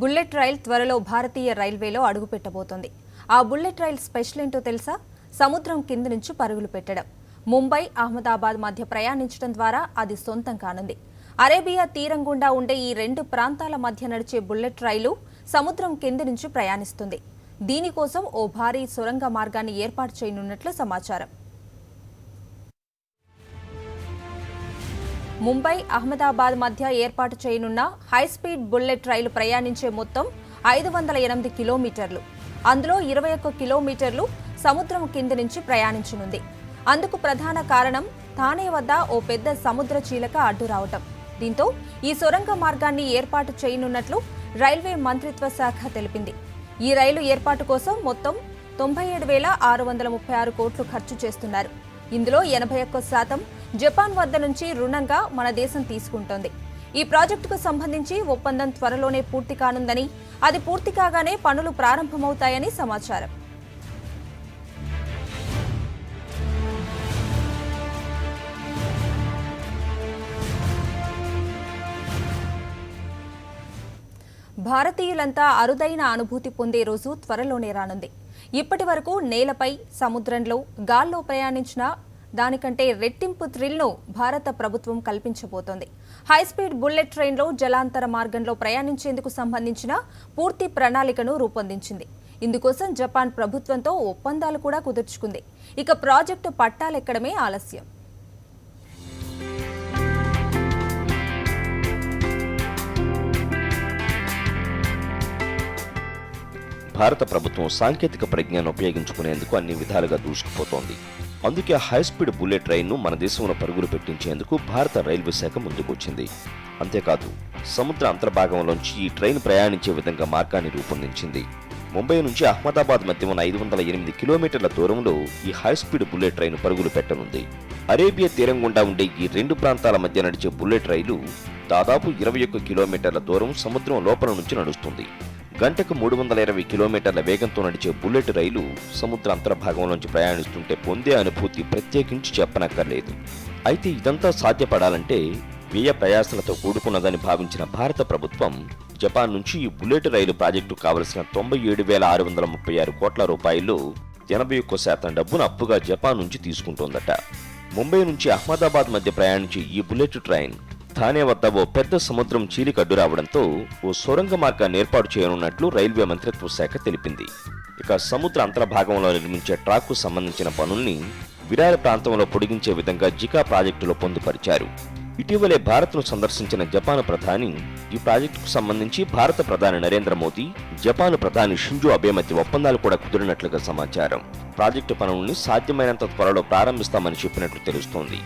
Bullet rail త్వరలో భారతీయ రైల్వేలో అడుగుపెట్టబోతోంది. ఆ బుల్లెట్ రైల్ స్పెషల్ ఏంటో తెలుసా? సముద్రం కింద నుంచి పరుగులు పెట్టడం. ముంబై, అహ్మదాబాద్ మధ్య ప్రయాణించడం ద్వారా అది సొంతం కానుంది. అరేబియా తీరం గుండా ఉండే ఈ రెండు ప్రాంతాల మధ్య నడిచే బుల్లెట్ రైలు సముద్రం కింద నుంచి ప్రయాణిస్తుంది. దీనికోసం ఓ భారీ సొరంగ మార్గాన్ని ఏర్పాటు చేయనున్నట్లు సమాచారం. ముంబై, అహ్మదాబాద్ మధ్య ఏర్పాటు చేయనున్న హైస్పీడ్ బుల్లెట్ రైలు ప్రయాణించే మొత్తం 508 కిలోమీటర్లు. అందులో 21 కిలోమీటర్లు సముద్రం కింద నుంచి ప్రయాణించనుంది. అందుకు ప్రధాన కారణం థానే వద్ద ఓ పెద్ద సముద్ర చీలక అడ్డు రావటం. దీంతో ఈ సొరంగ మార్గాన్ని ఏర్పాటు చేయనున్నట్లు రైల్వే మంత్రిత్వ శాఖ తెలిపింది. ఈ రైలు ఏర్పాటు కోసం మొత్తం 97,636 కోట్లు ఖర్చు చేస్తున్నారు. ఇందులో 81% జపాన్ వద్ద నుంచి రుణంగా మన దేశం తీసుకుంటోంది. ఈ ప్రాజెక్టుకు సంబంధించి ఒప్పందం త్వరలోనే పూర్తి కానుందని, అది పూర్తి కాగానే పనులు ప్రారంభమవుతాయని సమాచారం. భారతీయులంతా అరుదైన అనుభూతి పొందే రోజు త్వరలోనే రానుంది. ఇప్పటి వరకు నేలపై, సముద్రంలో, గాల్లో ప్రయాణించిన దానికంటే రెట్టింపు థ్రిల్ను భారత ప్రభుత్వం కల్పించబోతోంది. హైస్పీడ్ బుల్లెట్ ట్రైన్లో జలాంతర మార్గంలో ప్రయాణించేందుకు సంబంధించిన పూర్తి ప్రణాళికను రూపొందించింది. ఇందుకోసం జపాన్ ప్రభుత్వంతో ఒప్పందాలు కూడా కుదుర్చుకుంది. ఇక ప్రాజెక్టు పట్టాలెక్కడమే ఆలస్యం. భారత ప్రభుత్వం సాంకేతిక ప్రజ్ఞను ఉపయోగించుకునేందుకు అన్ని విధాలుగా దూసుకుపోతోంది. అందుకే హైస్పీడ్ బుల్లెట్ ట్రైన్ను మన దేశంలో పరుగులు పెట్టించేందుకు భారత రైల్వే శాఖ ముందుకొచ్చింది. అంతేకాదు, సముద్ర అంతర్భాగంలోంచి ఈ ట్రైన్ ప్రయాణించే విధంగా మార్గాన్ని రూపొందించింది. ముంబై నుంచి అహ్మదాబాద్ మధ్య ఉన్న 508 కిలోమీటర్ల దూరంలో ఈ హైస్పీడ్ బుల్లెట్ ట్రైన్ పరుగులు పెట్టనుంది. అరేబియా తీరం గుండా ఉండే ఈ రెండు ప్రాంతాల మధ్య నడిచే బుల్లెట్ రైలు దాదాపు 21 కిలోమీటర్ల దూరం సముద్రం లోపల నుంచి నడుస్తుంది. గంటకు 320 కిలోమీటర్ల వేగంతో నడిచే బుల్లెట్ రైలు సముద్ర అంతర్భాగంలోంచి ప్రయాణిస్తుంటే పొందే అనుభూతి ప్రత్యేకించి చెప్పనక్కర్లేదు. అయితే ఇదంతా సాధ్యపడాలంటే వ్యయ ప్రయాసలతో కూడుకున్నదని భావించిన భారత ప్రభుత్వం జపాన్ నుంచి ఈ బుల్లెట్ రైలు ప్రాజెక్టు కావలసిన 97,636 కోట్ల రూపాయల్లో 81% డబ్బును అప్పుగా జపాన్ నుంచి తీసుకుంటోందట. ముంబై నుంచి అహ్మదాబాద్ మధ్య ప్రయాణించే ఈ బుల్లెట్ ట్రైన్ థానే వద్ద ఓ పెద్ద సముద్రం చీలికడ్డు రావడంతో ఓ సొరంగ మార్గాన్ని ఏర్పాటు చేయనున్నట్లు రైల్వే మంత్రిత్వ శాఖ తెలిపింది. ఇక సముద్ర అంతర్భాగంలో నిర్మించే ట్రాక్కు సంబంధించిన పనుల్ని విరార ప్రాంతంలో పొడిగించే విధంగా జికా ప్రాజెక్టులో పొందుపరిచారు. ఇటీవలే భారత్ను సందర్శించిన జపాన్ ప్రధాని ఈ ప్రాజెక్టుకు సంబంధించి భారత ప్రధాని నరేంద్ర మోదీ, జపాన్ ప్రధాని షింజో అబే మధ్య ఒప్పందాలు కూడా కుదిరినట్లుగా సమాచారం. ప్రాజెక్టు పనుల్ని సాధ్యమైనంత త్వరలో ప్రారంభిస్తామని చెప్పినట్లు తెలుస్తోంది.